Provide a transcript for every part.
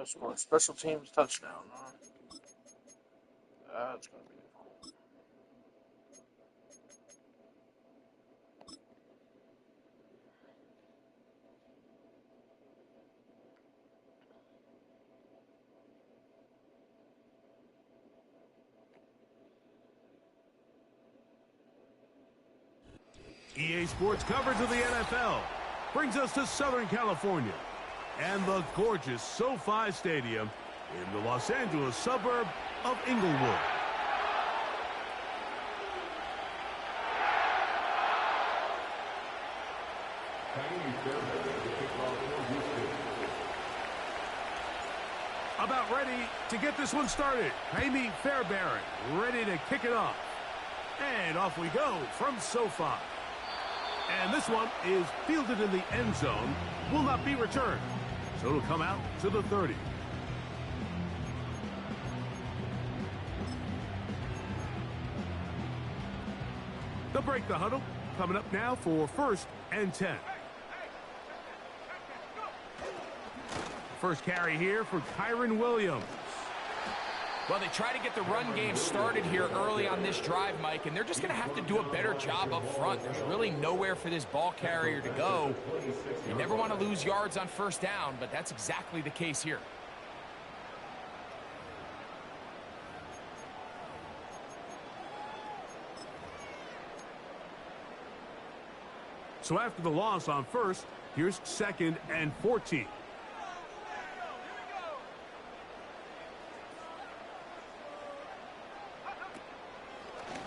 Score special teams touchdown. Huh? That's going to be EA Sports coverage of the NFL brings us to Southern California and the gorgeous SoFi Stadium in the Los Angeles suburb of Inglewood. About ready to get this one started. Jamie Fairbairn ready to kick it off. And off we go from SoFi. And this one is fielded in the end zone, will not be returned. So it'll come out to the 30. They'll break the huddle. Coming up now for 1st and 10. First carry here for Kyron Williams. Well, they try to get the run game started here early on this drive, Mike, and they're just going to have to do a better job up front. There's really nowhere for this ball carrier to go. You never want to lose yards on 1st down, but that's exactly the case here. So after the loss on 1st, here's 2nd and 14.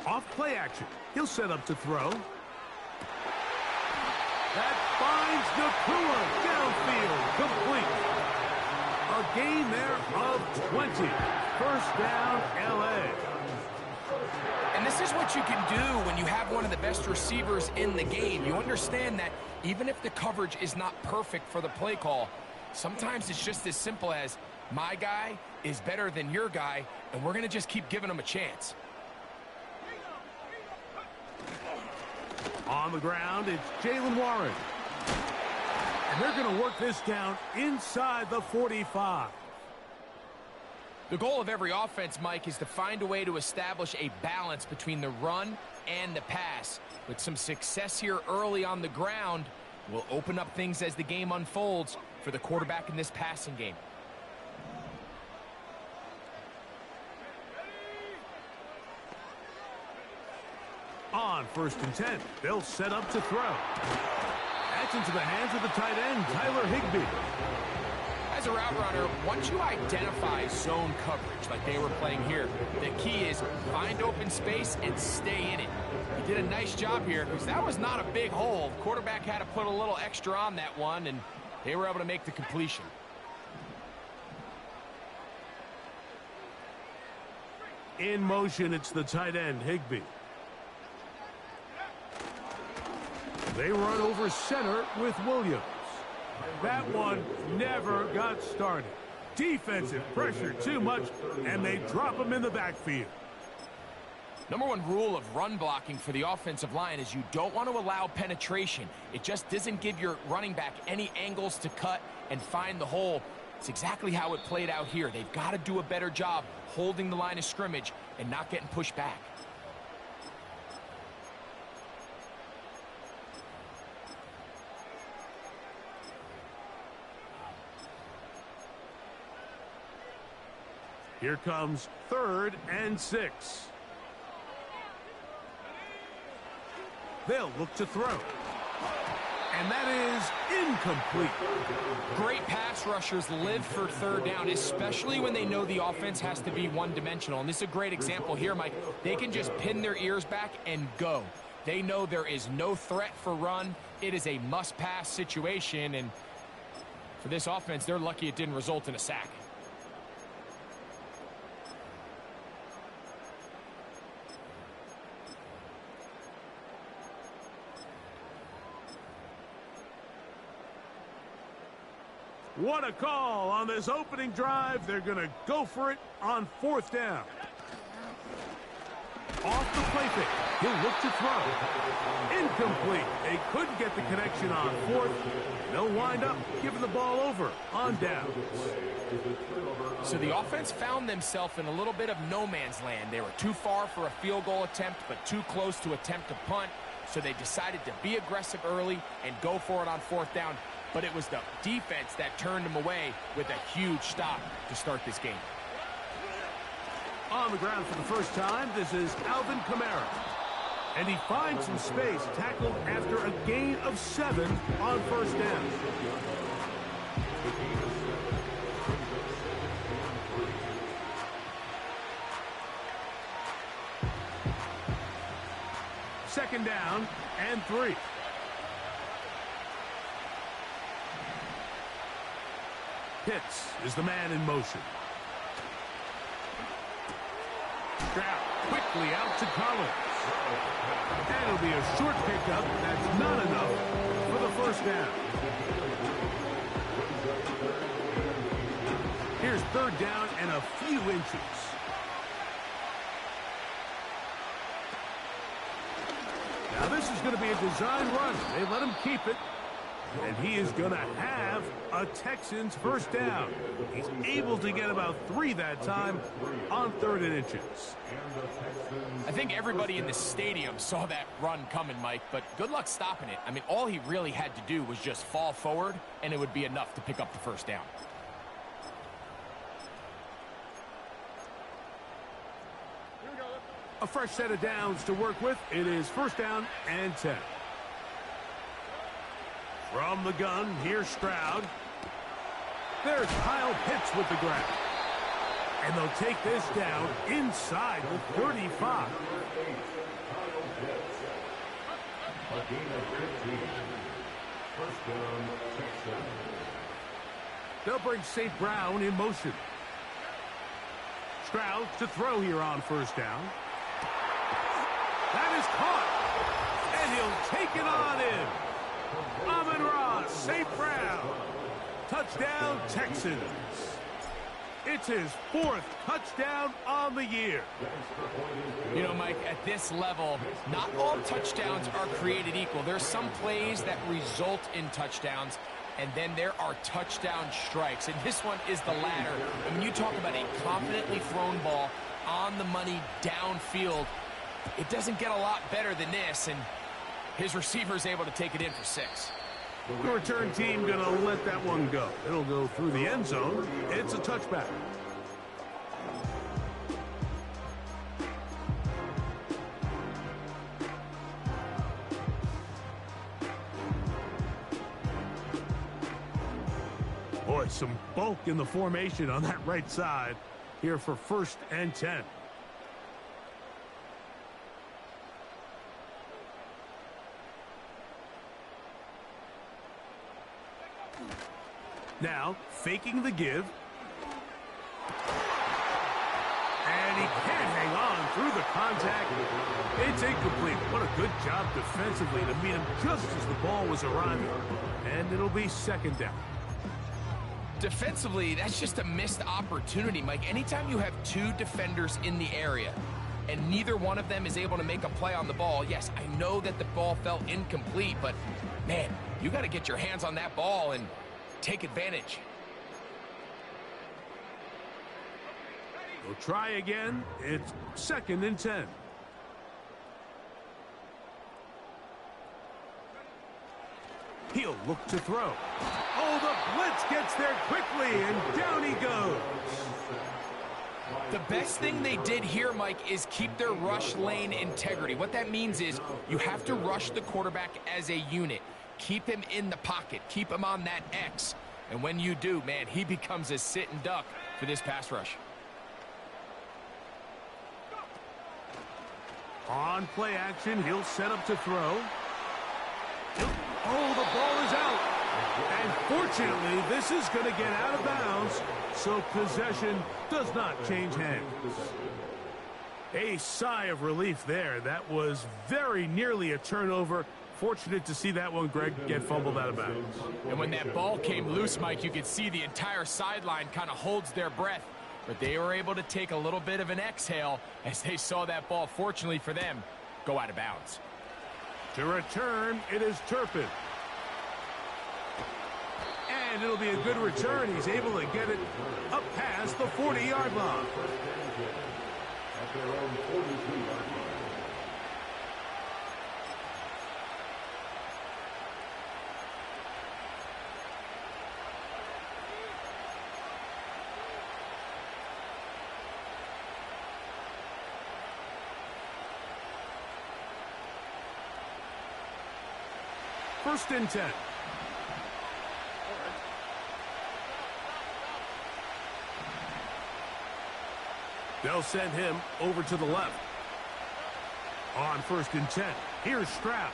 Off play action. He'll set up to throw. That finds Nakua downfield. Complete. A gain there of 20. 1st down, LA. And this is what you can do when you have one of the best receivers in the game. You understand that even if the coverage is not perfect for the play call, sometimes it's just as simple as my guy is better than your guy, and we're going to just keep giving him a chance. On the ground, it's Jalen Warren. And they're going to work this down inside the 45. The goal of every offense, Mike, is to find a way to establish a balance between the run and the pass. With some success here early on the ground, will open up things as the game unfolds for the quarterback in this passing game. On 1st and 10, they'll set up to throw. That's into the hands of the tight end, Tyler Higbee. As a route runner, once you identify zone coverage like they were playing here, the key is find open space and stay in it. He did a nice job here because that was not a big hole. The quarterback had to put a little extra on that one, and they were able to make the completion. In motion, it's the tight end, Higbee. They run over center with Williams. That one never got started. Defensive pressure too much, and they drop him in the backfield. Number one rule of run blocking for the offensive line is you don't want to allow penetration. It just doesn't give your running back any angles to cut and find the hole. It's exactly how it played out here. They've got to do a better job holding the line of scrimmage and not getting pushed back. Here comes 3rd and 6. They'll look to throw. And that is incomplete. Great pass rushers live for 3rd down, especially when they know the offense has to be one-dimensional. And this is a great example here, Mike. They can just pin their ears back and go. They know there is no threat for run. It is a must-pass situation. And for this offense, they're lucky it didn't result in a sack. What a call on this opening drive. They're going to go for it on 4th down. Off the play fake. He'll look to throw. incomplete. They couldn't get the connection on fourth. They'll wind up giving the ball over on downs. So the offense found themselves in a little bit of no man's land. They were too far for a field goal attempt, but too close to attempt a punt. So they decided to be aggressive early and go for it on fourth down. But it was the defense that turned them away with a huge stop to start this game. On the ground for the first time, this is Alvin Kamara. And he finds some space, tackled after a gain of 7 on first down. Second down and 3. Pitts is the man in motion. Stroud quickly out to Collins. And it'll be a short pickup. That's not enough for the first down. Here's third down and a few inches. Now this is going to be a design run. They let him keep it. And he is going to have a Texans first down. He's able to get about 3 that time on 3rd and inches. I think everybody in the stadium saw that run coming, Mike, but good luck stopping it. I mean, all he really had to do was just fall forward, and it would be enough to pick up the first down. A fresh set of downs to work with. It is first down and 10. From the gun, here's Stroud. There's Kyle Pitts with the grab. And they'll take this down inside the 35. They'll bring St. Brown in motion. Stroud to throw here on first down. That is caught. And he'll take it on in. Amon-Ra, St. Brown. Touchdown, Texans. It's his 4th touchdown on the year. You know, Mike, at this level, not all touchdowns are created equal. There's some plays that result in touchdowns, and then there are touchdown strikes. And this one is the latter. And when you talk about a confidently thrown ball on the money downfield, it doesn't get a lot better than this, and his receiver's able to take it in for 6. The return team going to let that one go. It'll go through the end zone. It's a touchback. Boy, some bulk in the formation on that right side here for first and 10. Now, faking the give. And he can't hang on through the contact. It's incomplete. What a good job defensively to meet him just as the ball was arriving. And it'll be second down. Defensively, that's just a missed opportunity, Mike. Anytime you have 2 defenders in the area and neither one of them is able to make a play on the ball, yes, I know that the ball felt incomplete, but, man, you got to get your hands on that ball and take advantage. We'll try again. It's second and 10. He'll look to throw. Oh, the blitz gets there quickly, and down he goes. The best thing they did here, Mike, is keep their rush lane integrity. What that means is you have to rush the quarterback as a unit. Keep him in the pocket. Keep him on that X. And when you do, man, he becomes a sitting duck for this pass rush. On play action, he'll set up to throw. Oh, the ball is out. And fortunately, this is going to get out of bounds, so possession does not change hands. A sigh of relief there. That was very nearly a turnover. Fortunate to see that one, Greg, get fumbled out of bounds. And when that ball came loose, Mike, you could see the entire sideline kind of holds their breath. But they were able to take a little bit of an exhale as they saw that ball, fortunately for them, go out of bounds. To return, it is Turpin. And it'll be a good return. He's able to get it up past the 40-yard line. First and 10. They'll send him over to the left. On first and 10. Here's Stroud.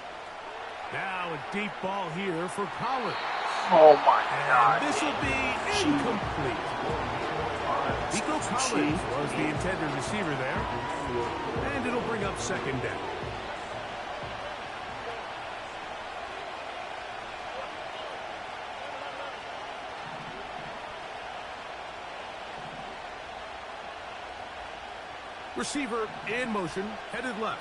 Now a deep ball here for Collins. Oh my God. This will be incomplete. Nico Collins was the intended receiver there. And it'll bring up second down. Receiver in motion, headed left.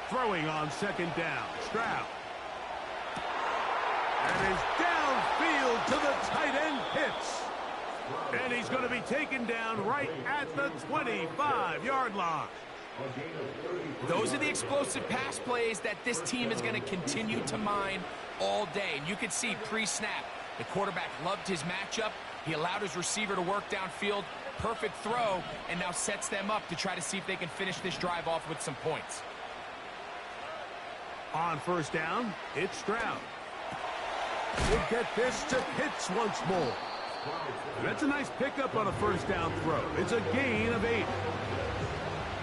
Throwing on second down, Stroud. And is downfield to the tight end Pitts. And he's going to be taken down right at the 25-yard line. Those are the explosive pass plays that this team is going to continue to mine all day. And you can see pre-snap, the quarterback loved his matchup. He allowed his receiver to work downfield. Perfect throw, and now sets them up to try to see if they can finish this drive off with some points. On first down, it's Stroud. We'll get this to Pitts once more. That's a nice pickup on a first down throw. It's a gain of 8.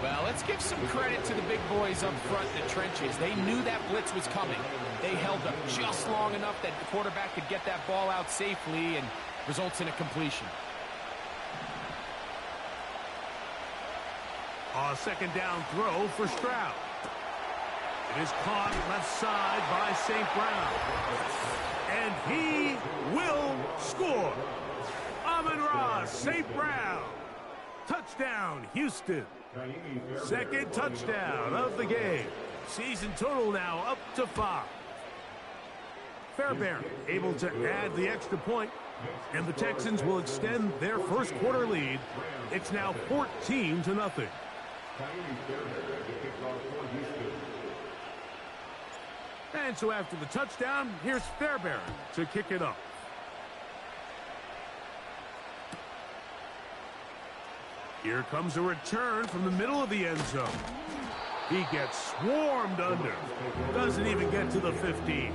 Well, let's give some credit to the big boys up front in the trenches. They knew that blitz was coming. They held up just long enough that the quarterback could get that ball out safely and results in a completion. A second down throw for Stroud. It is caught left side by St. Brown. And he will score. Amon-Ra St. Brown. Touchdown, Houston. Second touchdown of the game. Season total now up to 5. Fairbairn able to add the extra point, and the Texans will extend their first quarter lead. It's now 14-0. And so after the touchdown, here's Fairbairn to kick it off. Here comes a return from the middle of the end zone. He gets swarmed under. Doesn't even get to the 15.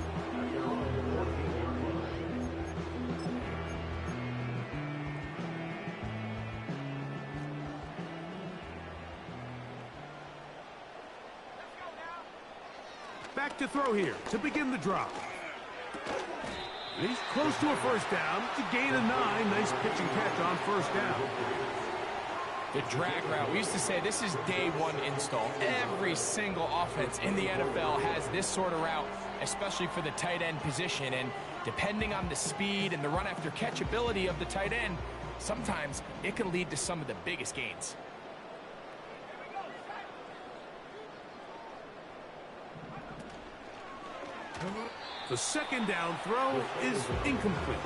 Back to throw here to begin the drive. He's close to a first down. To gain a 9. Nice pitch and catch on first down. The drag route. We used to say this is day one install. Every single offense in the NFL has this sort of route, especially for the tight end position. And depending on the speed and the run after catch ability of the tight end, sometimes it can lead to some of the biggest gains. The second down throw is incomplete.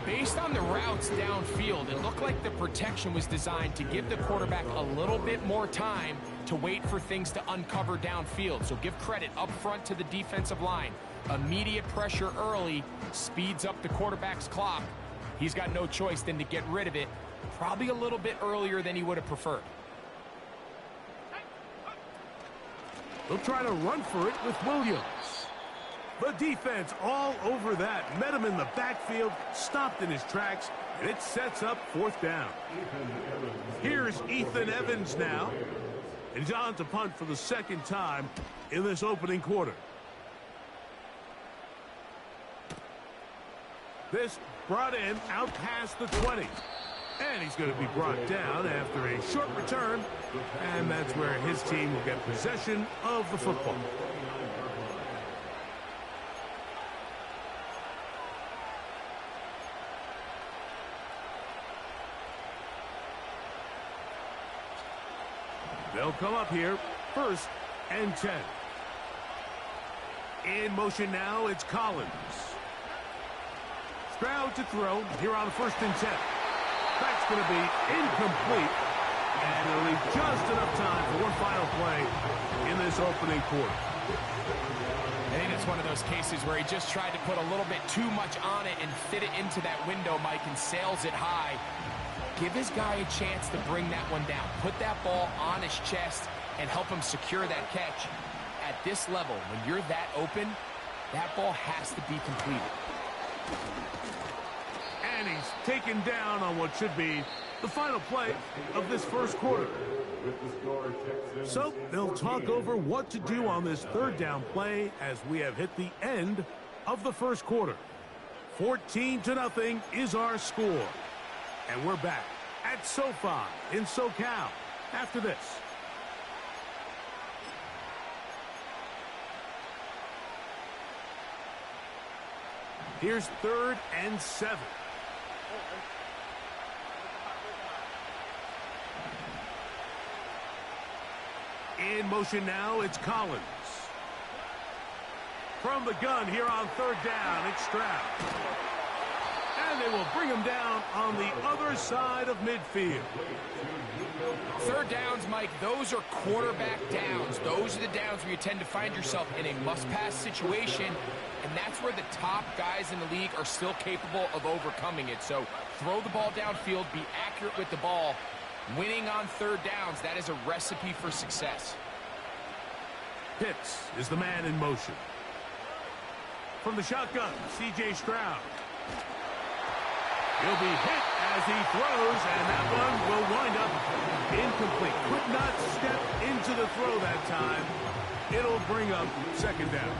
Based on the routes downfield, it looked like the protection was designed to give the quarterback a little bit more time to wait for things to uncover downfield. So give credit up front to the defensive line. Immediate pressure early speeds up the quarterback's clock. He's got no choice than to get rid of it, probably a little bit earlier than he would have preferred. They'll try to run for it with Williams. The defense all over that. Met him in the backfield, stopped in his tracks, and it sets up fourth down. Here's Ethan Evans now. And he's on to punt for the second time in this opening quarter. This brought in out past the 20. And he's going to be brought down after a short return. And that's where his team will get possession of the football. They'll come up here, 1st and 10. In motion now, it's Collins. Stroud to throw here on 1st and 10. That's going to be incomplete. And it'll leave just enough time for one final play in this opening quarter. I think it's one of those cases where he just tried to put a little bit too much on it and fit it into that window, Mike, and sails it high. Give his guy a chance to bring that one down. Put that ball on his chest and help him secure that catch. At this level, when you're that open, that ball has to be completed. And he's taken down on what should be the final play of this first quarter. So they'll talk over what to do on this 3rd down play as we have hit the end of the first quarter. 14-0 is our score. And we're back at SoFi in SoCal after this. Here's 3rd and 7. In motion now, it's Collins. From the gun here on 3rd down, it's Stroud. And they will bring him down on the other side of midfield. 3rd downs, Mike, those are quarterback downs. Those are the downs where you tend to find yourself in a must-pass situation, and that's where the top guys in the league are still capable of overcoming it. So throw the ball downfield, be accurate with the ball. Winning on 3rd downs, that is a recipe for success. Pitts is the man in motion. From the shotgun, C.J. Stroud. He'll be hit as he throws, and that one will wind up incomplete. Could not step into the throw that time. It'll bring up 2nd down.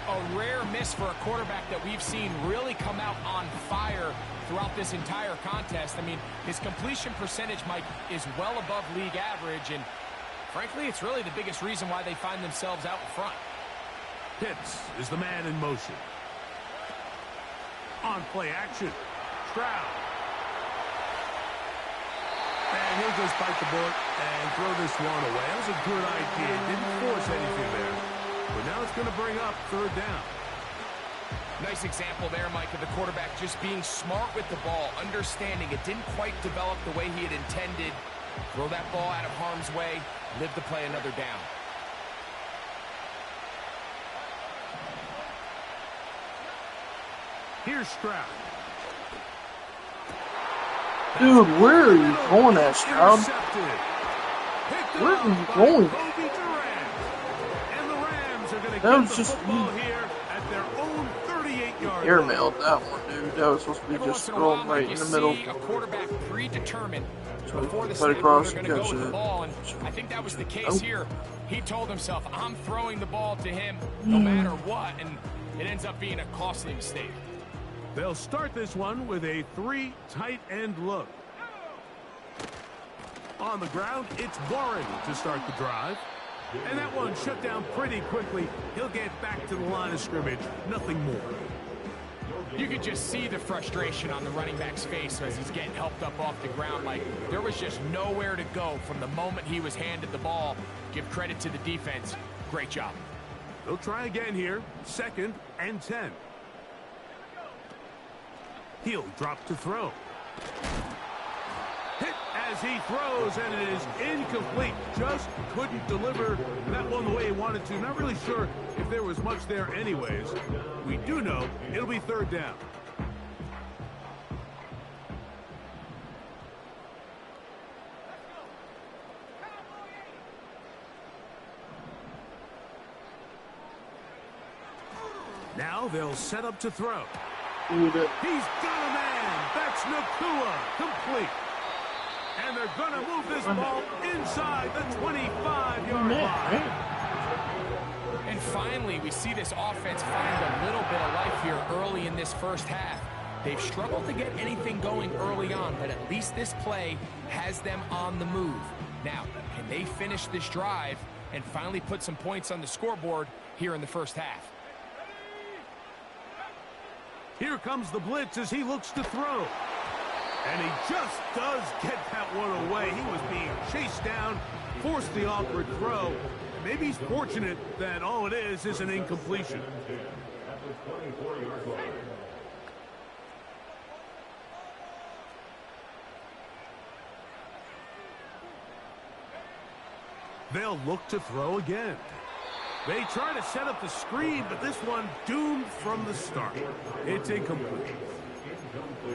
A rare miss for a quarterback that we've seen really come out on fire throughout this entire contest. I mean, his completion percentage, Mike, is well above league average, and frankly, it's really the biggest reason why they find themselves out in front. Pitts is the man in motion. On play action, Stroud. And he'll just bite the bullet and throw this one away. That was a good idea. Didn't force anything there. But now it's going to bring up 3rd down. Nice example there, Mike, of the quarterback just being smart with the ball, understanding it didn't quite develop the way he had intended. Throw that ball out of harm's way, live to play another down. Here's Stroud. Dude, where are you going at, Stroud? Where are you going? And the Rams are going to That was get the just football here at their own 38-yard line. Airmailed that one, dude. That was supposed to be just thrown right in the middle. A quarterback predetermined before the Right snap across they're and going to catch go with the it. ball, and I think that was the case here. He told himself, I'm throwing the ball to him no matter what, and it ends up being a costly mistake. They'll start this one with a 3 tight end look. On the ground, it's Warren to start the drive. And that one shut down pretty quickly. He'll get back to the line of scrimmage. Nothing more. You could just see the frustration on the running back's face as he's getting helped up off the ground. Like, there was just nowhere to go from the moment he was handed the ball. Give credit to the defense. Great job. They'll try again here. 2nd and 10. He'll drop to throw. Hit as he throws, and it is incomplete. Just couldn't deliver that one the way he wanted to. Not really sure if there was much there anyways. We do know it'll be 3rd down. Now they'll set up to throw. Dude, He's got a man. That's Nakua. Complete. And they're going to move this ball inside the 25-yard line. And finally, we see this offense find a little bit of life here early in this first half. They've struggled to get anything going early on, but at least this play has them on the move. Now, can they finish this drive and finally put some points on the scoreboard here in the first half? Here comes the blitz as he looks to throw. And he just does get that one away. He was being chased down, forced the awkward throw, and maybe he's fortunate that all it is an incompletion. They'll look to throw again. They try to set up the screen, but this one doomed from the start. It's incomplete.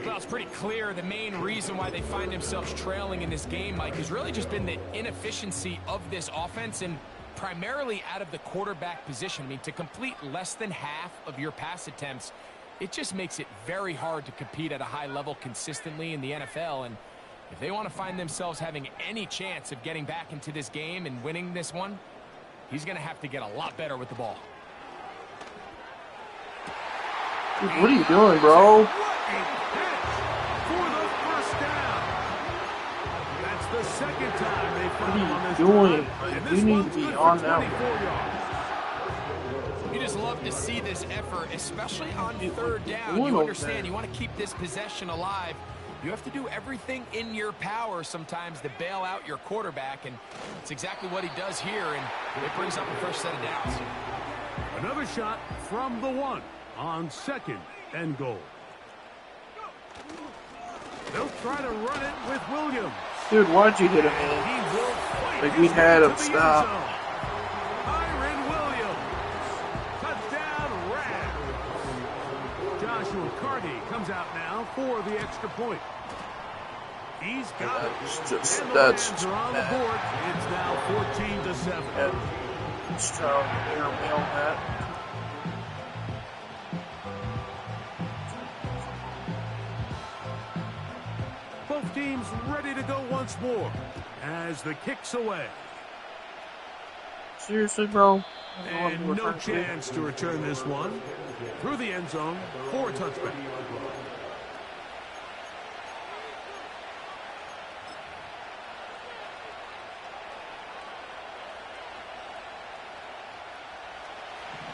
Well, it's pretty clear the main reason why they find themselves trailing in this game, Mike, has really just been the inefficiency of this offense and primarily out of the quarterback position. I mean, to complete less than half of your pass attempts, it just makes it very hard to compete at a high level consistently in the NFL. And if they want to find themselves having any chance of getting back into this game and winning this one, he's going to have to get a lot better with the ball. Dude, what are you doing, bro? For the first down. That's the second time they found him on this Doing? drive. You need to be on that You just love to see this effort, especially on third down. You understand, you want to keep this possession alive. You have to do everything in your power sometimes to bail out your quarterback, and it's exactly what he does here, and it brings up a fresh set of downs. Another shot from the one on 2nd and goal. They'll try to run it with Williams. Dude, why'd you hit him, man? He will fight Like we had him stop. Kyron Williams. Touchdown, Rams. Joshua Carty comes out now for the extra point. He's got it. That's Rams are on the board. It's now 14-7. Let's try to airmail that. Both teams ready to go once more as the kick's away. Seriously, bro? And no chance to return this one. Through the end zone for a touchback.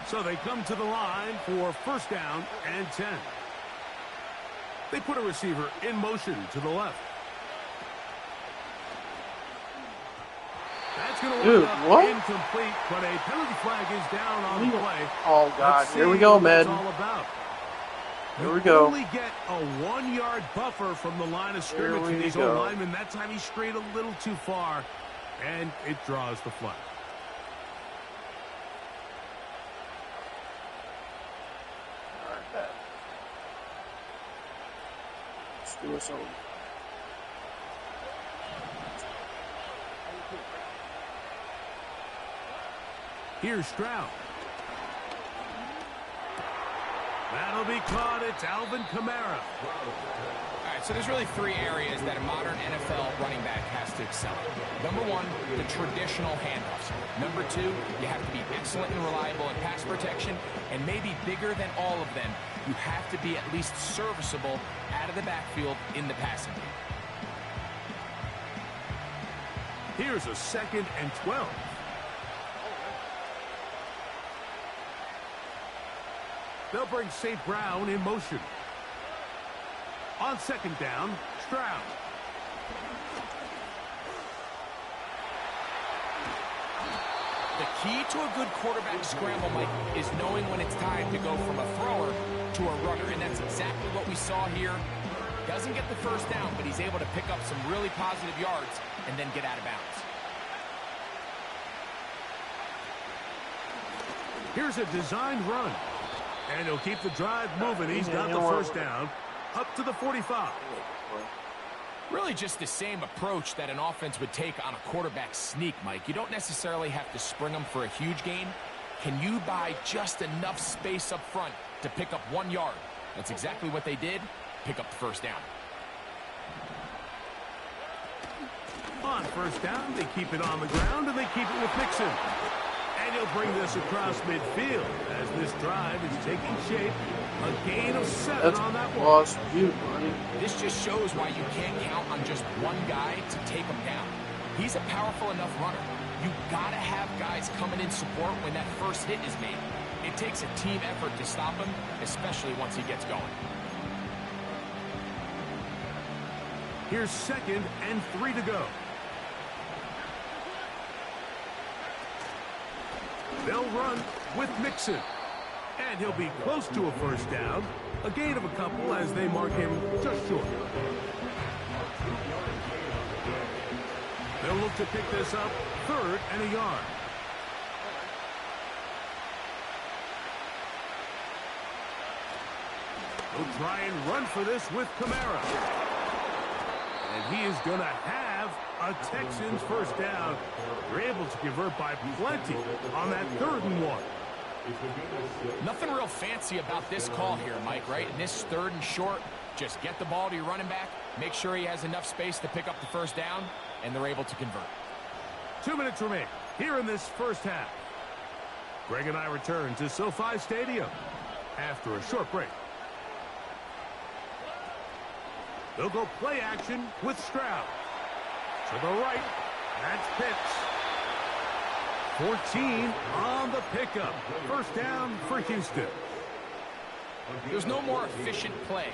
So they come to the line for first down and 10. They put a receiver in motion to the left. That's going to Dude, what? Incomplete, but a penalty flag is down on the play. Oh, God. Here we go, Madden. All about. Here we go. Only get a 1-yard buffer from the line of scrimmage in these old linemen. That time he strayed a little too far, and it draws the flag. Let's do us over. Here's Stroud. That'll be caught. It's Alvin Kamara. All right, so there's really 3 areas that a modern NFL running back has to excel in. Number 1, the traditional handoffs. Number 2, you have to be excellent and reliable in pass protection. And maybe bigger than all of them, you have to be at least serviceable out of the backfield in the passing game. Here's a 2nd and 12. They'll bring St. Brown in motion. On 2nd down, Stroud. The key to a good quarterback scramble, Mike, is knowing when it's time to go from a thrower to a runner, and that's exactly what we saw here. Doesn't get the first down, but he's able to pick up some really positive yards and then get out of bounds. Here's a designed run. And he'll keep the drive moving. He's got the first down up to the 45. Really just the same approach that an offense would take on a quarterback sneak, Mike. You don't necessarily have to spring them for a huge gain. Can you buy just enough space up front to pick up 1 yard? That's exactly what they did. Pick up the first down. On first down, they keep it on the ground, and they keep it with Mixon. And he'll bring this across midfield as this drive is taking shape. A gain of 7 on that one. Lost view, buddy. This just shows why you can't count on just one guy to take him down. He's a powerful enough runner. You gotta have guys coming in support when that first hit is made. It takes a team effort to stop him, especially once he gets going. Here's 2nd and 3 to go. They'll run with Mixon. And he'll be close to a first down. A gain of a couple as they mark him just short. They'll look to pick this up 3rd and a yard. They'll try and run for this with Kamara. And he is going to have a Texans first down. They're able to convert by plenty on that 3rd and 1. Nothing real fancy about this call here, Mike, right? In this 3rd and short, just get the ball to your running back, make sure he has enough space to pick up the first down, and they're able to convert. 2 minutes remain here in this first half. Greg and I return to SoFi Stadium after a short break. They'll go play action with Stroud. To the right, that's Pitts. 14 on the pickup. First down for Houston. There's no more efficient play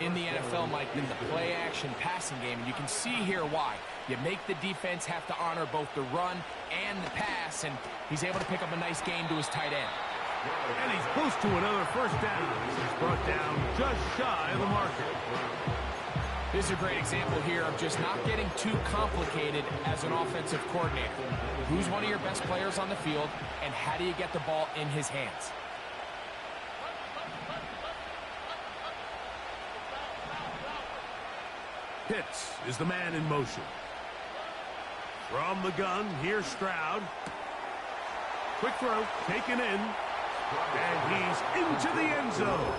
in the NFL, Mike, than the play-action passing game, and you can see here why. You make the defense have to honor both the run and the pass, and he's able to pick up a nice gain to his tight end. And he's close to another first down. He's brought down just shy of the marker. This is a great example here of just not getting too complicated as an offensive coordinator. Who's one of your best players on the field, and how do you get the ball in his hands? Pitts is the man in motion. From the gun, here's Stroud. Quick throw, taken in. And he's into the end zone.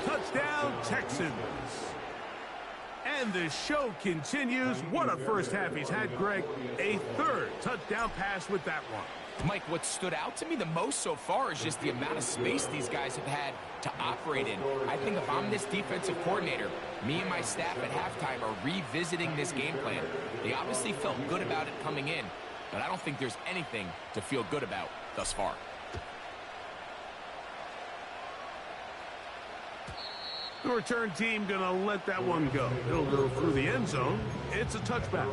Touchdown, Texans. And the show continues. What a first half he's had, Greg. A 3rd touchdown pass with that one. Mike, what stood out to me the most so far is just the amount of space these guys have had to operate in. I think if I'm this defensive coordinator, me and my staff at halftime are revisiting this game plan. They obviously felt good about it coming in, but I don't think there's anything to feel good about thus far. The return team going to let that one go. It'll go through the end zone. It's a touchback.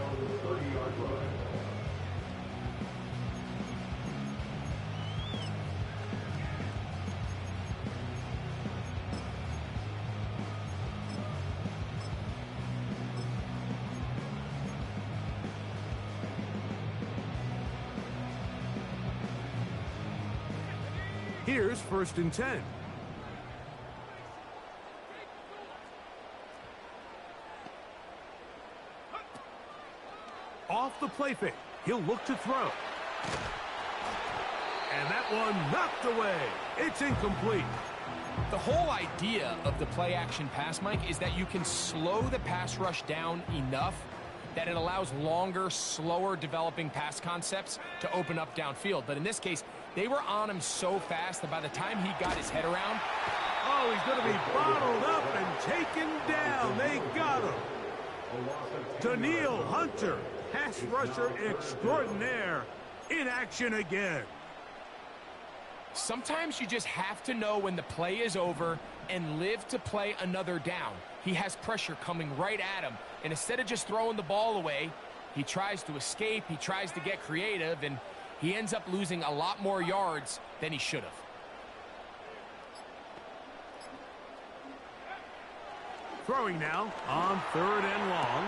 Here's 1st and 10. Off the play fake. He'll look to throw. And that one knocked away. It's incomplete. The whole idea of the play-action pass, Mike, is that you can slow the pass rush down enough that it allows longer, slower developing pass concepts to open up downfield. But in this case, they were on him so fast that by the time he got his head around... Oh, he's going to be bottled up and taken down. They got him. Danielle Hunter, pass rusher extraordinaire, in action again. Sometimes you just have to know when the play is over and live to play another down. He has pressure coming right at him, and instead of just throwing the ball away, he tries to escape, he tries to get creative, and he ends up losing a lot more yards than he should have. Throwing now on 3rd and long.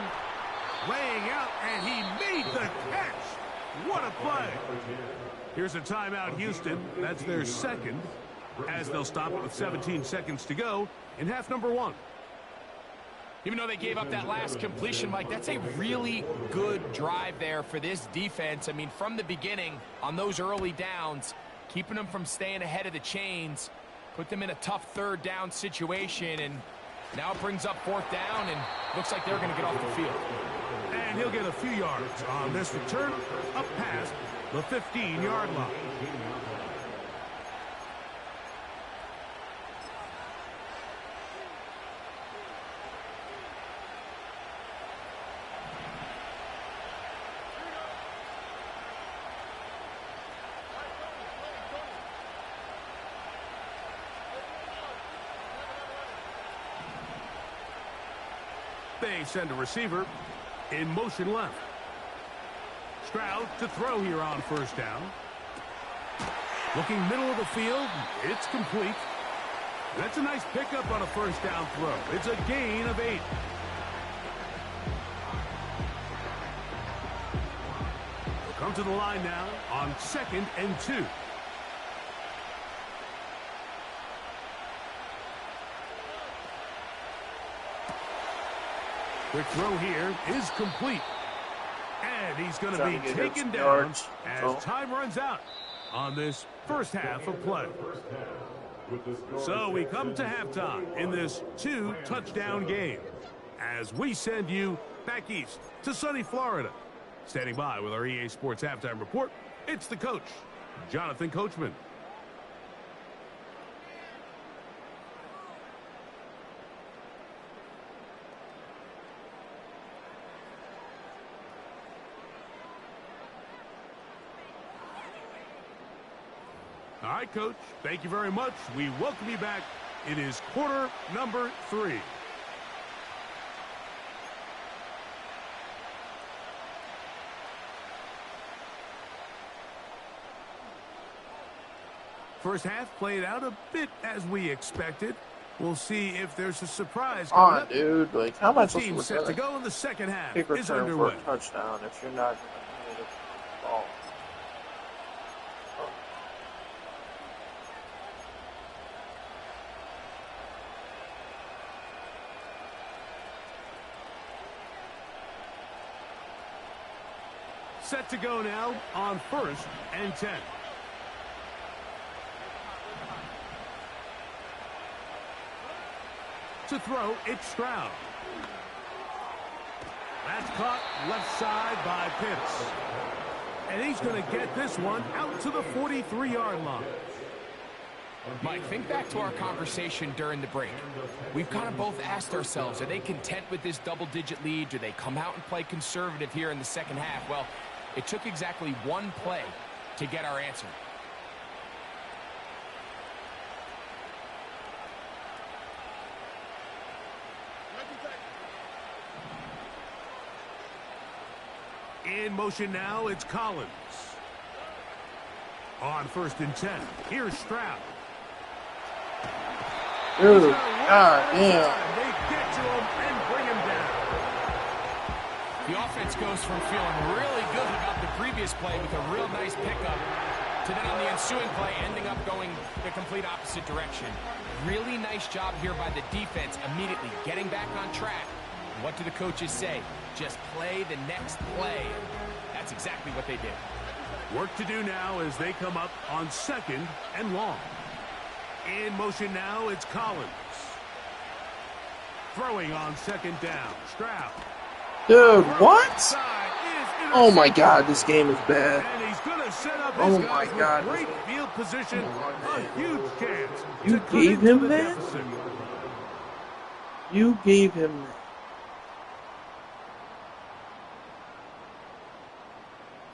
Laying out, and he made the catch. What a play. Here's a timeout, Houston. That's their 2nd, as they'll stop it with 17 seconds to go in half number 1. Even though they gave up that last completion, Mike, that's a really good drive there for this defense. I mean, from the beginning, on those early downs, keeping them from staying ahead of the chains, put them in a tough 3rd down situation, and now it brings up 4th down, and looks like they're going to get off the field. And he'll get a few yards on this return up past the 15-yard line. They send a receiver in motion left. Stroud to throw here on 1st down. Looking middle of the field, it's complete. That's a nice pickup on a first down throw. It's a gain of 8. We'll come to the line now on 2nd and 2. Quick throw here is complete. And he's going to be taken down as time runs out on this first half of play. So we come to halftime in this 2-touchdown game as we send you back east to sunny Florida. Standing by with our EA Sports Halftime Report, it's the coach, Jonathan Coachman. All right, Coach, thank you very much. We welcome you back. It is quarter number 3. First half played out a bit as we expected. We'll see if there's a surprise coming up. Dude, like how much team set to go in the second half kick is return underway. for a touchdown if you're not going to hit the ball? Set to go now on 1st and 10. To throw, it's Stroud. That's caught left side by Pitts. And he's going to get this one out to the 43-yard line. Mike, think back to our conversation during the break. We've kind of both asked ourselves, are they content with this double-digit lead? Do they come out and play conservative here in the second half? Well, it took exactly one play to get our answer. In motion now, it's Collins. On 1st and 10, here's Stroud. Dude, god damn. They get to him and bring him down. The offense goes from feeling really good about the previous play with a real nice pickup to then on the ensuing play ending up going the complete opposite direction. Really nice job here by the defense immediately getting back on track. What do the coaches say? Just play the next play. That's exactly what they did. Work to do now as they come up on 2nd and long. In motion now, it's Collins. Throwing on 2nd down, Stroud. Dude, what? Oh my god, this game is bad. And he's going to set up his Oh guys my god. with great field position. A huge chance. You to gave cut into him the that? deficit. You gave him that.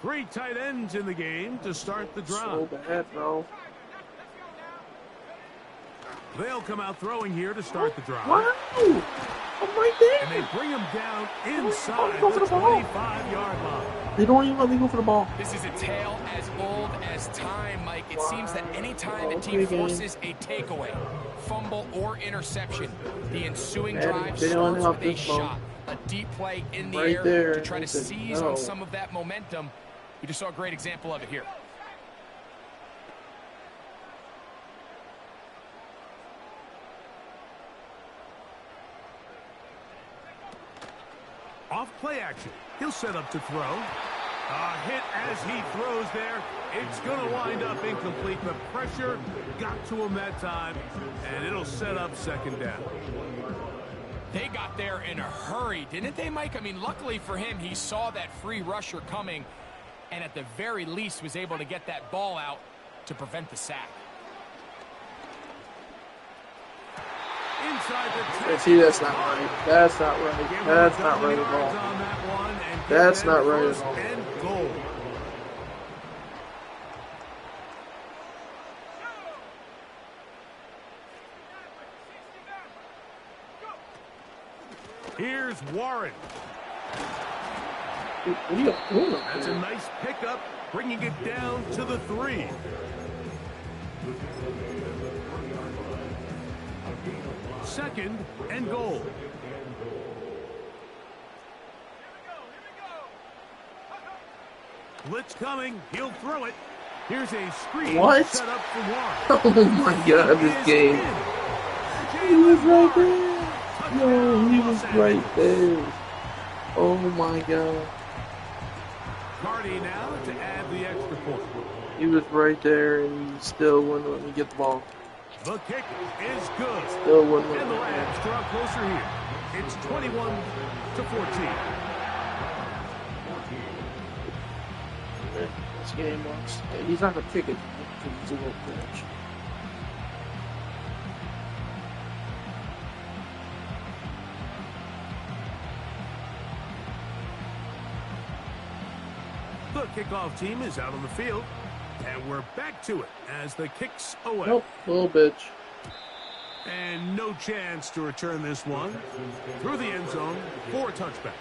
Three tight ends in the game to start the drive. So bad, bro. They'll come out throwing here to start the drive. Wow! I'm right And there. they bring him down inside Go the for the ball. 25-yard line. They don't even let me go for the ball. This is a tale as old as time, Mike. It seems that any time a team forces a takeaway, fumble, or interception, the ensuing drive starts with a shot, a deep play in the air to try to seize on some of that momentum. We just saw a great example of it here. Off play action. He'll set up to throw. A hit as he throws there. It's going to wind up incomplete. The pressure got to him that time, and it'll set up 2nd down. They got there in a hurry, didn't they, Mike? I mean, luckily for him, he saw that free rusher coming, and at the very least was able to get that ball out to prevent the sack. Inside the 10. Yeah, see, that's not right. That's not right. That's not right at all. That's not right at all. And goal. Here's Warren. Dude, what are you doing up That's a there? nice pickup, bringing it down to the 3. 2nd and goal. Blitz coming. He'll throw it. Here's a screen set up for Warren. Oh my God, this game. He was right there. No, he was right there. Oh my God. Cardi now to add the extra point. He was right there and he still wouldn't let me get the ball. The kick is good. Still wouldn't let And me the get Labs draw closer here. It's 21-14. This game wants. He's not gonna kick it because he's a little bitch. The kickoff team is out on the field, and we're back to it as the kick's away. Nope, little bitch. And no chance to return this one through the end zone for a touchback.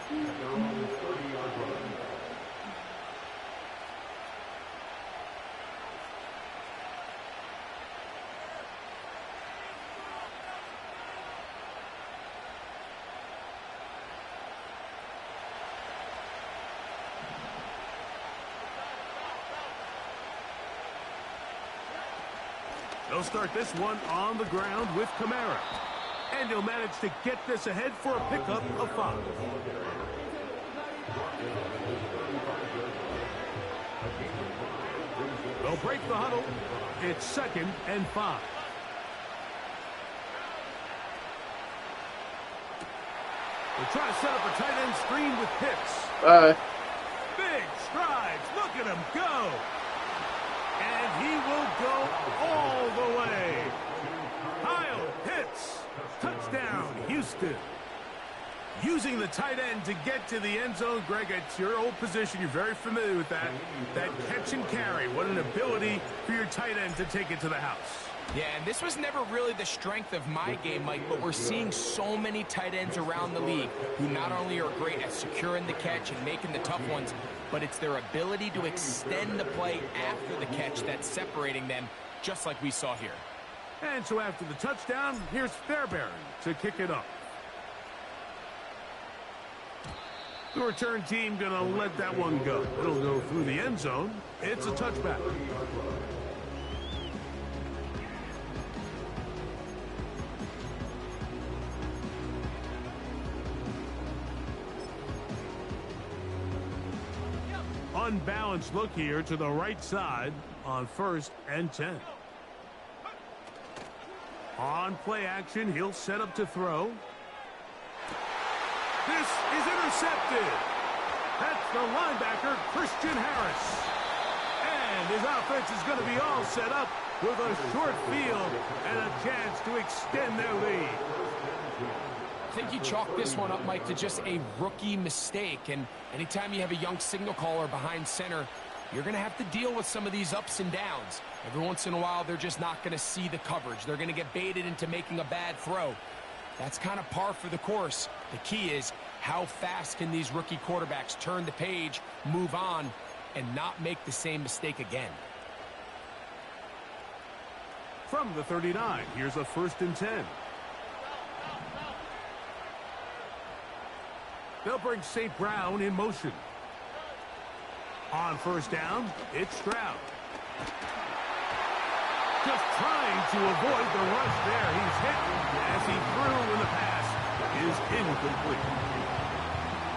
They'll start this one on the ground with Kamara. And he'll manage to get this ahead for a pickup of 5. They'll break the huddle. It's 2nd and 5. They'll try to set up a tight end screen with Pitts. Big strides. Look at him go. And he will go all the way. Kyle Pitts. Touchdown, Houston. Using the tight end to get to the end zone. Greg, it's your old position. You're very familiar with that. That catch and carry. What an ability for your tight end to take it to the house. Yeah, and this was never really the strength of my game, Mike, but we're seeing so many tight ends around the league who not only are great at securing the catch and making the tough ones, but it's their ability to extend the play after the catch that's separating them, just like we saw here. And so after the touchdown, here's Fairbairn to kick it up. The return team going to let that one go. It'll go through the end zone. It's a touchback. Unbalanced look here to the right side on 1st and 10. On play action, he'll set up to throw. This is intercepted. That's the linebacker, Christian Harris. And his offense is going to be all set up with a short field and a chance to extend their lead. I think you chalk this one up, Mike, to just a rookie mistake. And anytime you have a young signal caller behind center, you're going to have to deal with some of these ups and downs. Every once in a while, they're just not going to see the coverage. They're going to get baited into making a bad throw. That's kind of par for the course. The key is how fast can these rookie quarterbacks turn the page, move on, and not make the same mistake again. From the 39, here's a 1st and 10. They'll bring St. Brown in motion. On 1st down, it's Stroud. Just trying to avoid the rush there. He's hit as he threw when the pass is incomplete.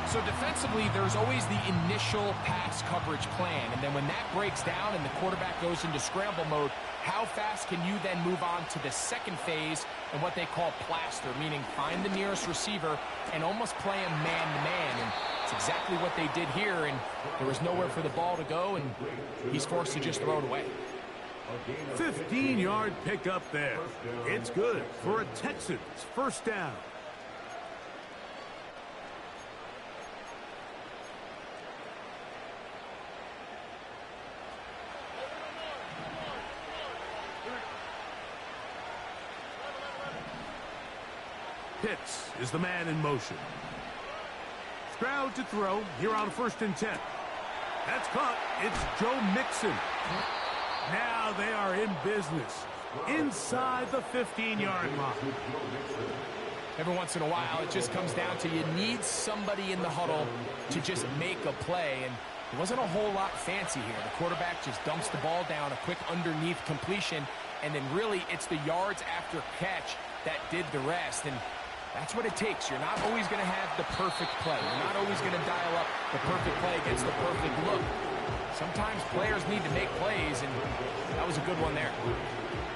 So defensively, there's always the initial pass coverage plan. And then when that breaks down and the quarterback goes into scramble mode, how fast can you then move on to the second phase and what they call plaster, meaning find the nearest receiver and almost play him man-to-man. And it's exactly what they did here, and there was nowhere for the ball to go, and he's forced to just throw it away. 15-yard pickup there. It's good for a Texans 1st down. Pitts is the man in motion. Stroud to throw here on 1st and 10. That's caught. It's Joe Mixon. Now they are in business. inside the 15-yard line. Every once in a while, it just comes down to you need somebody in the huddle to just make a play, and it wasn't a whole lot fancy here. The quarterback just dumps the ball down, a quick underneath completion, and then really it's the yards after catch that did the rest, and that's what it takes. You're not always going to have the perfect play. You're not always going to dial up the perfect play against the perfect look. Sometimes players need to make plays, and that was a good one there.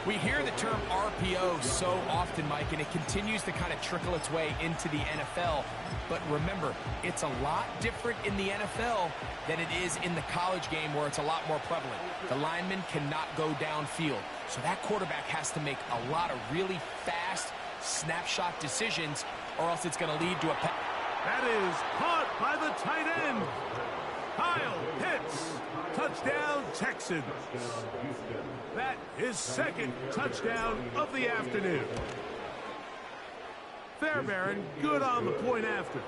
We hear the term RPO so often, Mike, and it continues to kind of trickle its way into the NFL. But remember, it's a lot different in the NFL than it is in the college game where it's a lot more prevalent. The lineman cannot go downfield. So that quarterback has to make a lot of really fast snapshot decisions, or else it's going to lead to a pass. That is caught by the tight end. Kyle Pitts. Touchdown, Texans. That is second touchdown of the afternoon. Fairbairn good on the point after.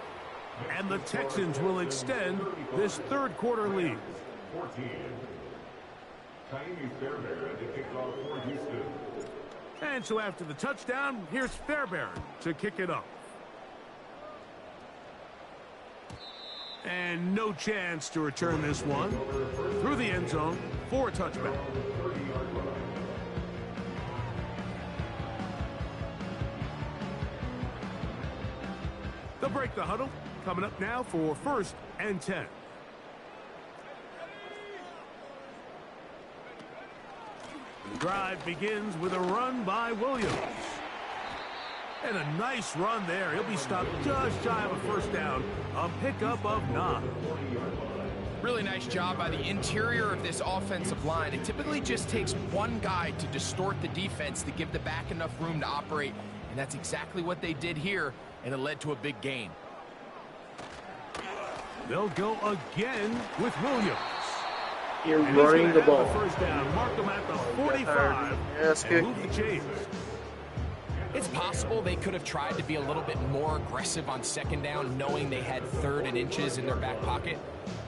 And the Texans will extend this third quarter lead. And so after the touchdown, here's Fairbairn to kick it up. And no chance to return this one through the end zone for a touchback. They'll break the huddle. Coming up now for 1st and 10. The drive begins with a run by Williams. And a nice run there. He'll be stopped just shy of a first down. A pickup of 9. Really nice job by the interior of this offensive line. It typically just takes one guy to distort the defense to give the back enough room to operate. And that's exactly what they did here, and it led to a big gain. They'll go again with Williams. You're running the ball. The first down. Mark them at the 45 and move the chains. It's possible they could have tried to be a little bit more aggressive on second down, knowing they had 3rd and inches in their back pocket.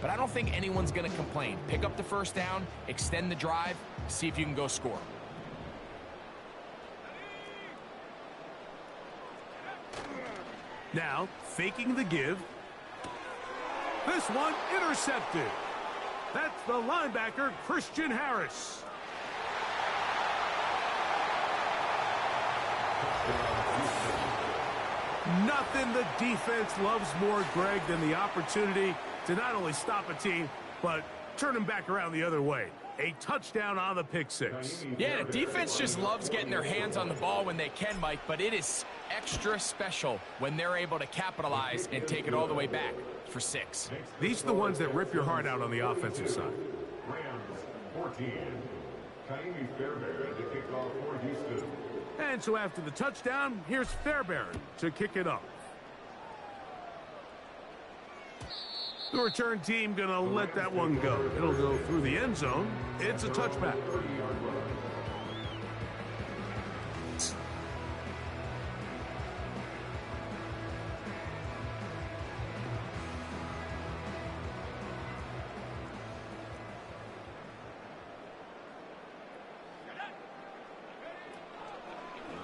But I don't think anyone's going to complain. Pick up the first down, extend the drive, see if you can go score. Now, faking the give. This one intercepted. That's the linebacker, Christian Harris. Nothing the defense loves more, Greg, than the opportunity to not only stop a team, but turn them back around the other way. A touchdown on the pick six. Yeah, the defense just loves getting their hands on the ball when they can, Mike, but it is extra special when they're able to capitalize and take it all the way back for 6. These are the ones that rip your heart out on the offensive side. Rams 14. Taimi Fairbairn to kick off for Houston. And so after the touchdown, here's Fairbairn to kick it up. The return team going to let that one go. It'll go through the end zone. It's a touchback.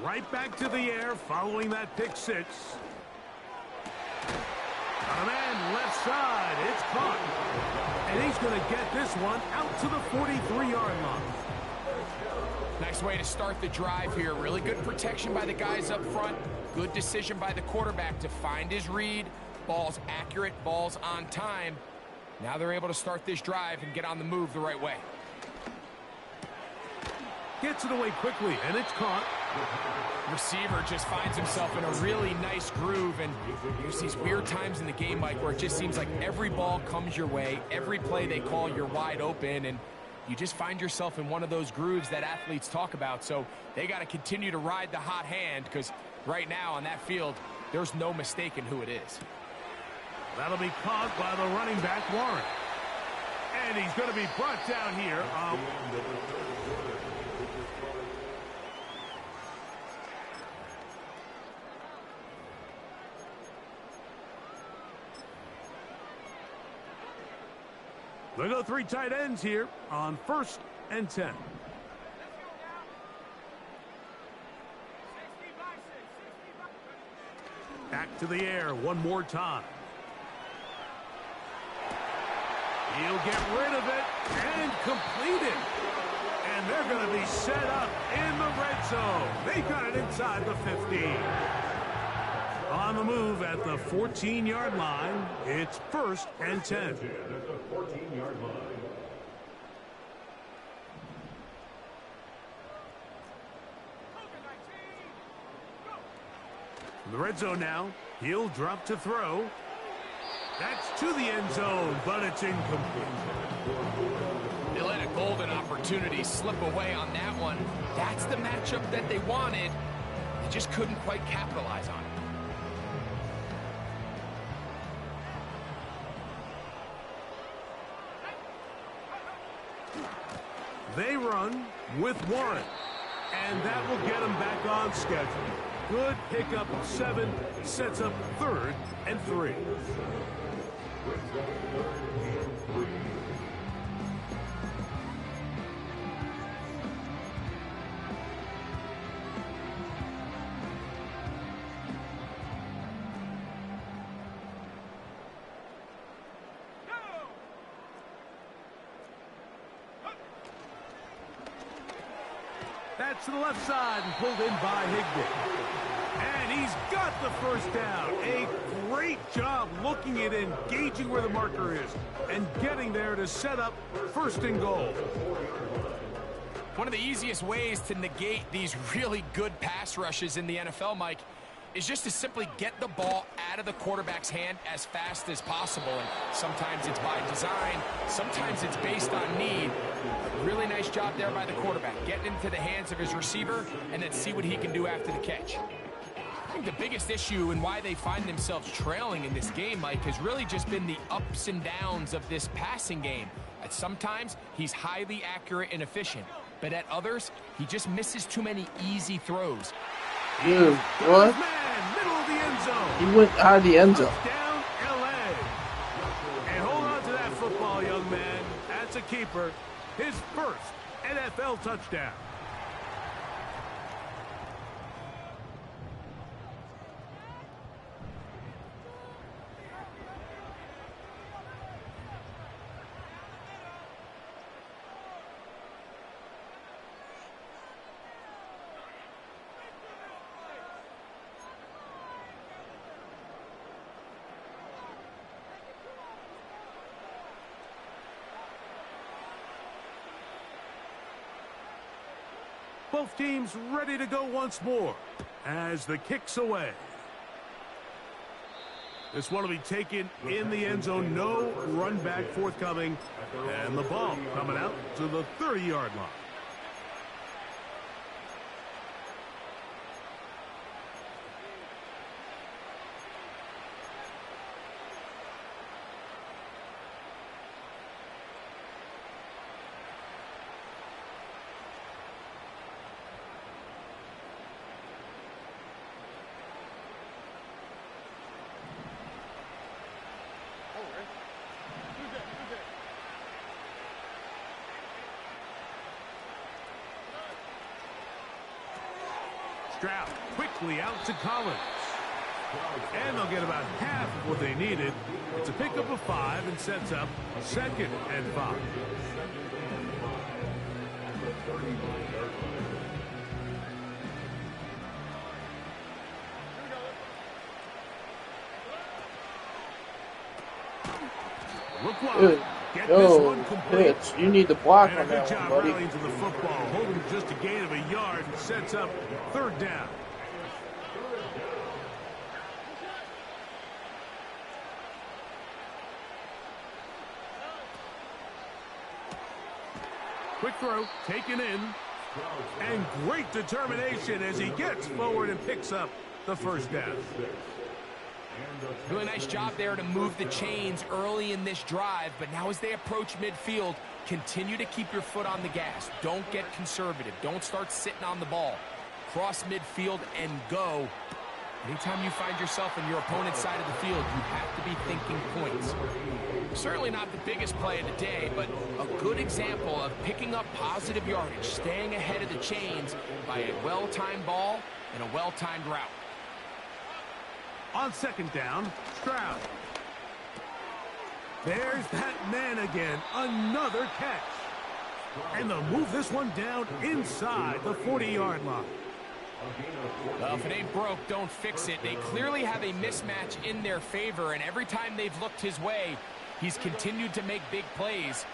Right back to the air following that pick six. On a man left side, it's caught. And he's going to get this one out to the 43-yard line. Nice way to start the drive here. Really good protection by the guys up front. Good decision by the quarterback to find his read. Ball's accurate, ball's on time. Now they're able to start this drive and get on the move the right way. Gets it away quickly, and it's caught. Receiver just finds himself in a really nice groove, and there's these weird times in the game, Mike, where it just seems like every ball comes your way, every play they call, you're wide open, and you just find yourself in one of those grooves that athletes talk about. So they got to continue to ride the hot hand, because right now on that field, there's no mistaking who it is. That'll be caught by the running back, Warren. And he's going to be brought down here. They'll go 3 tight ends here on 1st and 10. Back to the air one more time. He'll get rid of it and complete it. And they're going to be set up in the red zone. They got it inside the 15. On the move at the 14-yard line, it's 1st and 10. At the 14-yard line. In the red zone now, he'll drop to throw. That's to the end zone, but it's incomplete. They let a golden opportunity slip away on that one. That's the matchup that they wanted. They just couldn't quite capitalize on it. They run with Warren, and that will get them back on schedule. Good pickup of 7, sets up 3rd and 3. That's to the left side and pulled in by Higbee. And he's got the first down. A great job looking at engaging where the marker is and getting there to set up 1st and goal. One of the easiest ways to negate these really good pass rushes in the NFL, Mike, is just to simply get the ball out of the quarterback's hand as fast as possible. And sometimes it's by design, sometimes it's based on need. Really nice job there by the quarterback, getting into the hands of his receiver and then see what he can do after the catch. I think the biggest issue and why they find themselves trailing in this game, Mike, has really just been the ups and downs of this passing game. At sometimes, he's highly accurate and efficient, but at others, he just misses too many easy throws. Dude, what? Man, middle of the end zone. He went out of the end zone. Down LA. And hold on to that football, young man. That's a keeper. His 1st NFL touchdown. Both teams ready to go once more as the kick's away. This one will be taken in the end zone. No run back forthcoming. And the ball coming out to the 30-yard line. Stroud quickly out to Collins. And they'll get about half of what they needed. It's a pickup of 5 and sets up 2nd and 5. Look wide. Get this one complete. Pitch. You need to block And on a good that job one, buddy. rallying to the football, holding just a gain of a yard, and sets up 3rd down. Quick throw, taken in, and great determination as he gets forward and picks up the 1st down. Really nice job there to move the chains early in this drive, but now as they approach midfield, continue to keep your foot on the gas. Don't get conservative. Don't start sitting on the ball. Cross midfield and go. Anytime you find yourself on your opponent's side of the field, you have to be thinking points. Certainly not the biggest play of the day, but a good example of picking up positive yardage, staying ahead of the chains by a well-timed ball and a well-timed route. On second down, Stroud. There's that man again. Another catch. And they'll move this one down inside the 40-yard line. Well, if it ain't broke, don't fix it. They clearly have a mismatch in their favor, and every time they've looked his way, he's continued to make big plays.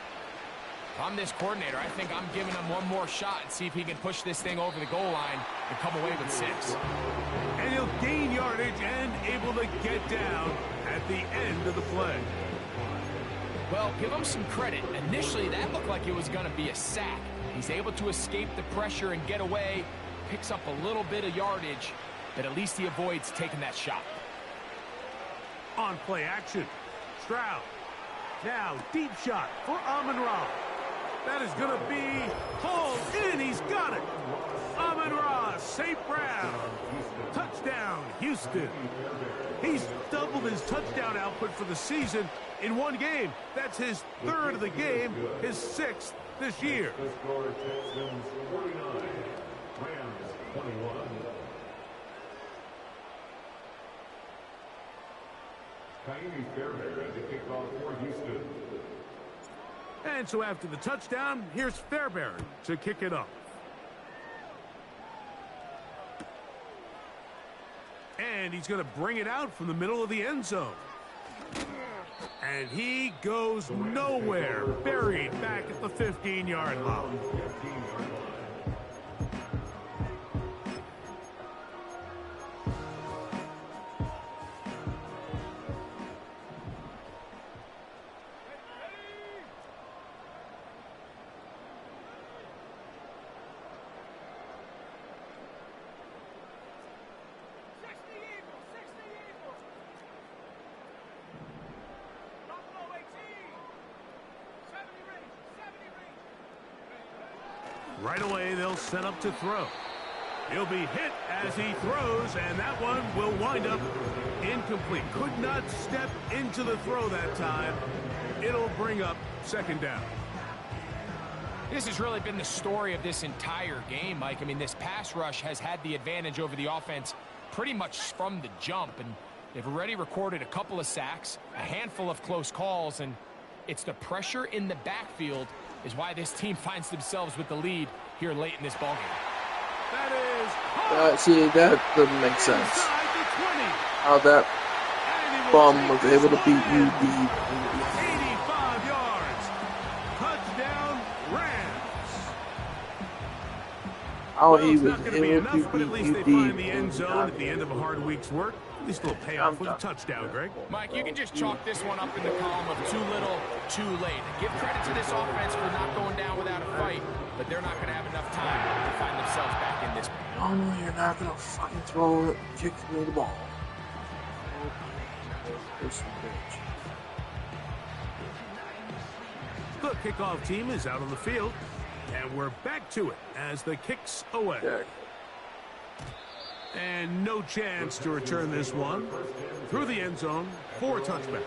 If I'm this coordinator, I think I'm giving him one more shot and see if he can push this thing over the goal line and come away with 6. And he'll gain yardage and able to get down at the end of the play. Well, give him some credit. Initially, that looked like it was going to be a sack. He's able to escape the pressure and get away, picks up a little bit of yardage, but at least he avoids taking that shot. On play action, Stroud. Now, deep shot for Amon-Ra. That is going to be hauled in. He's got it. Amon-Ra, St. Brown. Touchdown, Houston. He's doubled his touchdown output for the season in one game. That's his 3rd of the game, his 6th this year. The score, Texans 49, Rams 21. Kaimi Fairbairn to kick off for Houston. And so after the touchdown, here's Fairbairn to kick it off. And he's going to bring it out from the middle of the end zone. And he goes nowhere. Buried back at the 15-yard line. Right away, they'll set up to throw. He'll be hit as he throws, and that one will wind up incomplete. Could not step into the throw that time. It'll bring up second down. This has really been the story of this entire game, Mike. I mean, this pass rush has had the advantage over the offense pretty much from the jump, and they've already recorded a couple of sacks, a handful of close calls, and it's the pressure in the backfield is why this team finds themselves with the lead here late in this ballgame. That is See, that doesn't make sense. How that bum was able to beat you 85 yards. Touchdown, Rams. How he It's was not going to be able enough, but to at beat least you they deep. find the end zone at the end of a hard week's work. At least a little payoff with a touchdown, Greg. Mike, you can just chalk this one up in the column of too little, too late. Give credit to this offense for not going down without a fight, but they're not going to have enough time to find themselves back in this. Oh no, you're not gonna fucking throw it, kick me the ball. The kickoff team is out on the field, and we're back to it as the kicks away. Yeah. And no chance to return this one through the end zone for a touchback.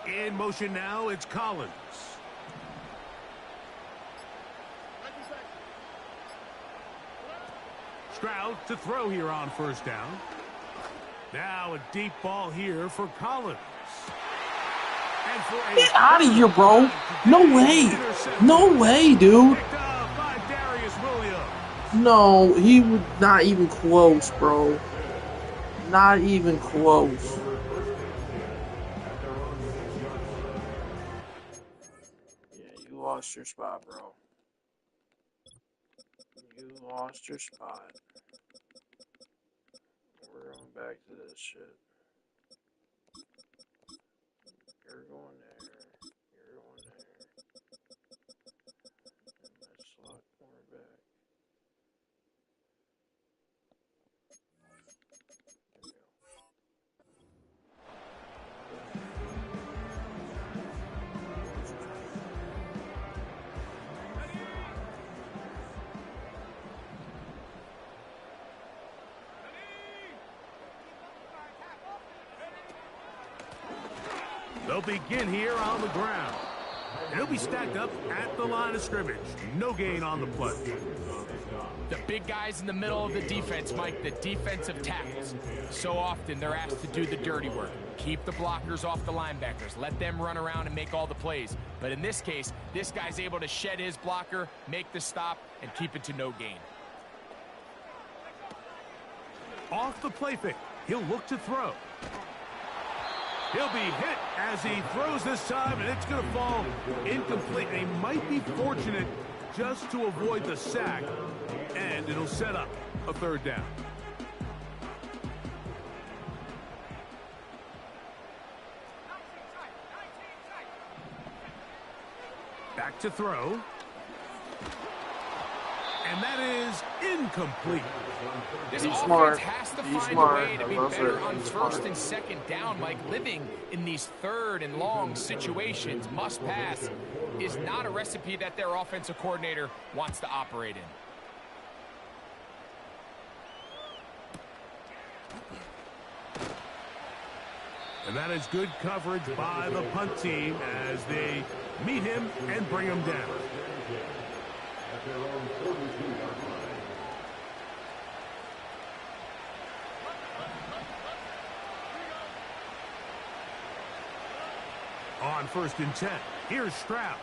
In motion now, it's Collins. Stroud to throw here on first down. Now a deep ball here for Collins. And for a Get out of here, bro. No way. No way, dude. picked up by Darius Williams. No, he was not even close, bro. Not even close. Yeah, you lost your spot, bro. You lost your spot. We're going back to this shit. You're going there. You're going there. And let's slot cornerback. There we go. They'll begin here on the ground. And he'll be stacked up at the line of scrimmage. No gain on the play. The big guys in the middle of the defense, Mike, the defensive tackles. So often they're asked to do the dirty work. Keep the blockers off the linebackers. Let them run around and make all the plays. But in this case, this guy's able to shed his blocker, make the stop, and keep it to no gain. Off the play fake, he'll look to throw. He'll be hit as he throws this time, and it's going to fall incomplete. He might be fortunate just to avoid the sack, and it'll set up a third down. Back to throw. And that is incomplete. This Be offense smart. has to Be find smart. a way to be I love better it. on Be first smart. and second down, Mike. Living in these third and long situations, must pass, is not a recipe that their offensive coordinator wants to operate in. And that is good coverage by the punt team as they meet him and bring him down. At their own 42-yard line. On 1st and 10, here's Stroud.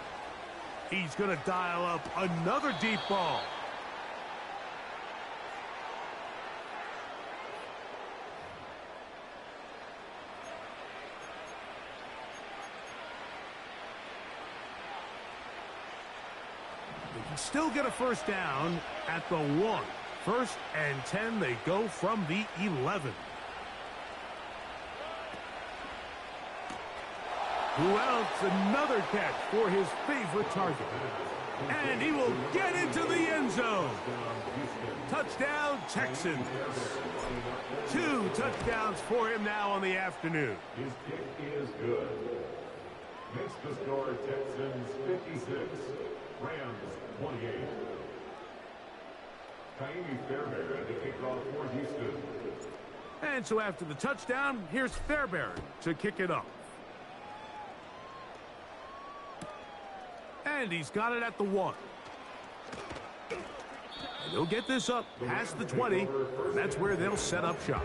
He's going to dial up another deep ball. They can still get a first down at the 1. 1st and 10, they go from the 11. Who else? Another catch for his favorite target. And he will get into the end zone. Touchdown, Texans. 2 touchdowns for him now on the afternoon. His kick is good. Makes the score Texans 56, Rams 28. Kaimi Fairbairn to kick off for Houston. And so after the touchdown, here's Fairbairn to kick it off. And he's got it at the 1. And he'll get this up past the 20. That's where they'll set up shop.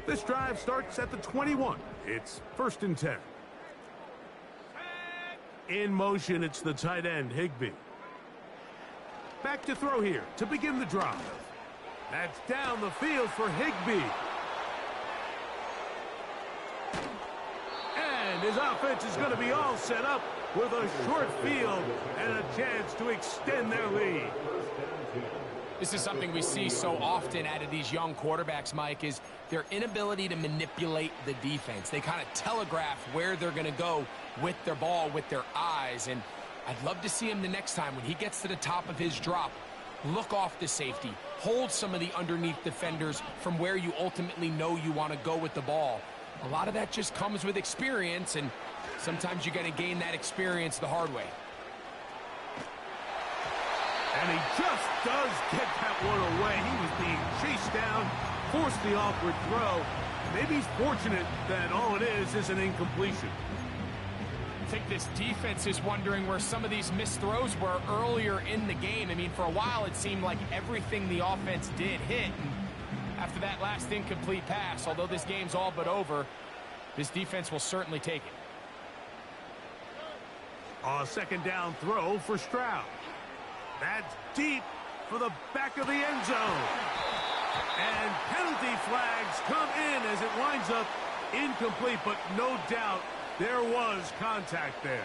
This drive starts at the 21. It's 1st and 10. In motion, it's the tight end, Higbee. Back to throw here to begin the drive. That's down the field for Higbee. And his offense is going to be all set up with a short field and a chance to extend their lead. This is something we see so often out of these young quarterbacks, Mike, is their inability to manipulate the defense. They kind of telegraph where they're going to go with their ball, with their eyes. And I'd love to see him the next time when he gets to the top of his drop. Look off the safety. Hold some of the underneath defenders from where you ultimately know you want to go with the ball. A lot of that just comes with experience, and sometimes you're going to gain that experience the hard way. And he just does get that one away. He was being chased down, forced the awkward throw. Maybe he's fortunate that all it is an incompletion. I think this defense is wondering where some of these missed throws were earlier in the game. I mean, for a while it seemed like everything the offense did hit. And after that last incomplete pass, although this game's all but over, this defense will certainly take it. A 2nd down throw for Stroud. That's deep for the back of the end zone. And penalty flags come in as it winds up incomplete, but no doubt there was contact there.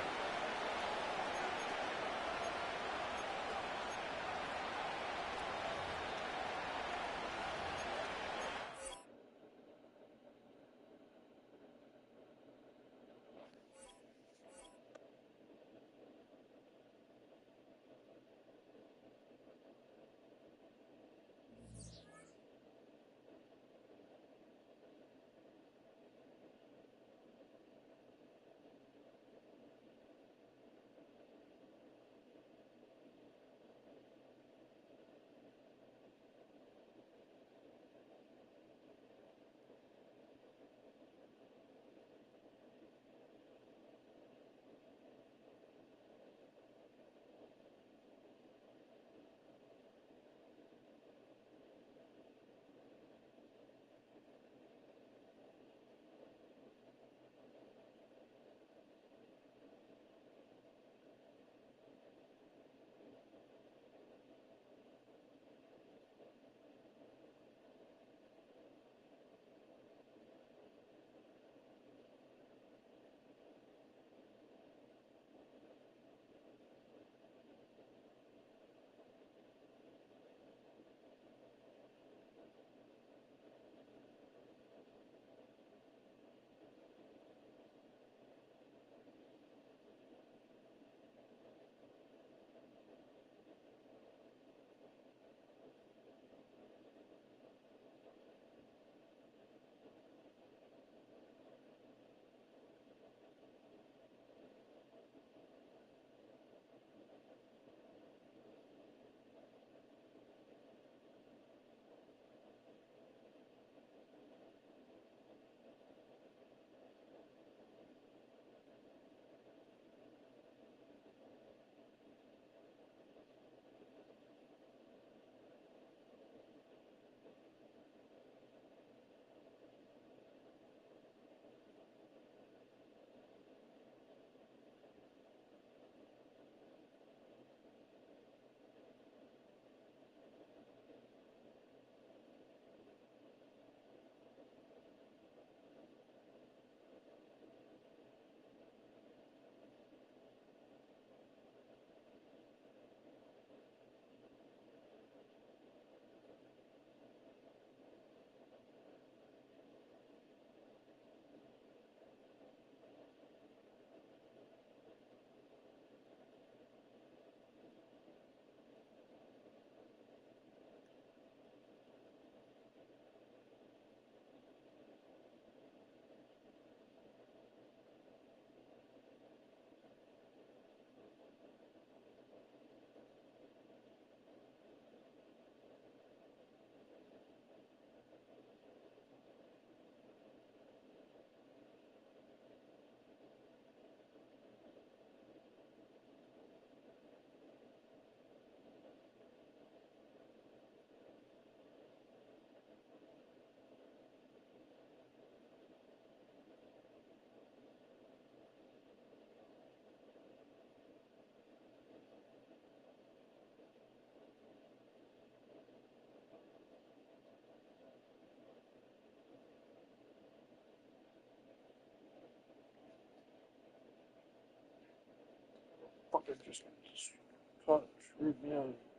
Yeah.